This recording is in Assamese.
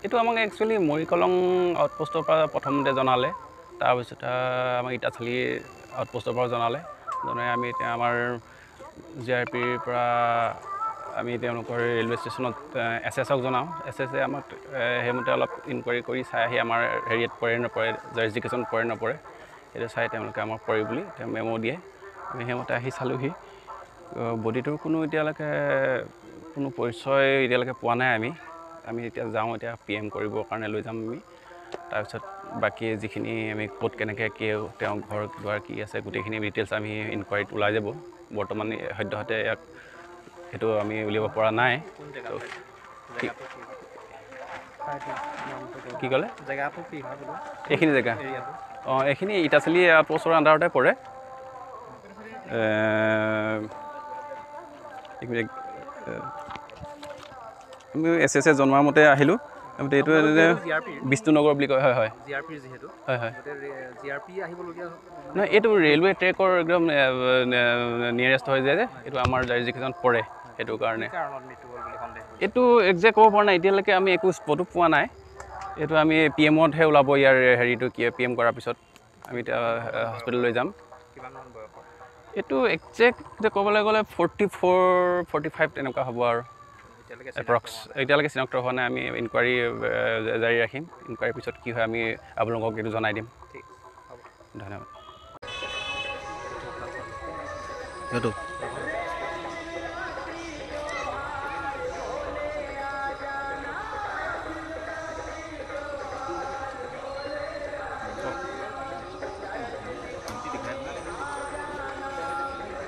এইটো আমাক একচুৱেলি মৰিকলং আউটপোষ্টৰ পৰা প্ৰথমতে জনালে তাৰপিছত আমাক ইটাচালি আউটপোষ্টৰ পৰা জনালে জনাই আমি এতিয়া আমাৰ GRPৰ পৰা আমি তেওঁলোকৰ ৰেলৱে ষ্টেচনত SSক জনাওঁ SSে আমাক সেইমতে অলপ ইনকুৱাৰী কৰি চাই আহি আমাৰ হেৰিয়াত পৰে নপৰে জাৰিফিকেশ্যন পৰে নপৰে সেইটো চাই তেওঁলোকে আমাক পৰে বুলি তেওঁ মেমো দিয়ে আমি সেইমতে আহি চালোঁহি বডিটোৰ কোনো এতিয়ালৈকে কোনো পৰিচয় এতিয়ালৈকে পোৱা নাই আমি এতিয়া যাওঁ এতিয়া PM কৰিবৰ কাৰণে লৈ যাম আমি তাৰপিছত বাকী যিখিনি আমি ক'ত কেনেকৈ কি তেওঁ ঘৰ দুৱাৰ কি আছে গোটেইখিনি ডিটেইলছ আমি ইনকুৱাৰীত ওলাই যাব বৰ্তমান সদ্যহতে ইয়াক সেইটো আমি উলিয়াব পৰা নাই কি ক'লে জেগাটো কি হয় বোলো এইখিনি জেগা অঁ এইখিনি ইটাচালি আউটপোষ্টৰ আণ্ডাৰতে পৰে আমি SSে জনোৱা মতে আহিলোঁ এইটো বিষ্ণুনগৰ বুলি কয় হয় GRPৰ যিহেতু হয় GRP আহিবলগীয়া নহয় এইটো ৰেলৱে ট্ৰেকৰ একদম নিয়েৰেষ্ট হয় যে এইটো আমাৰ জাৰিফিকেশ্যন পৰে সেইটো কাৰণে এইটো একজেক্ট ক'ব পৰা নাই এতিয়ালৈকে আমি একো স্পটো পোৱা নাই এইটো আমি PMতহে ওলাব ইয়াৰ হেৰিটো কি PM কৰাৰ পিছত আমি এতিয়া হস্পিটেল লৈ যাম এইটো একজেক্ট ক'বলৈ গ'লে 44-45 তেনেকুৱা হ'ব আৰু এপ্ৰক্স এতিয়ালৈকে চিনাক্ত হোৱা নাই আমি ইনকুৱাৰী জাৰি ৰাখিম ইনকুৱাৰীৰ পিছত কি হয় আমি আপোনালোকক এইটো জনাই দিম ধন্যবাদ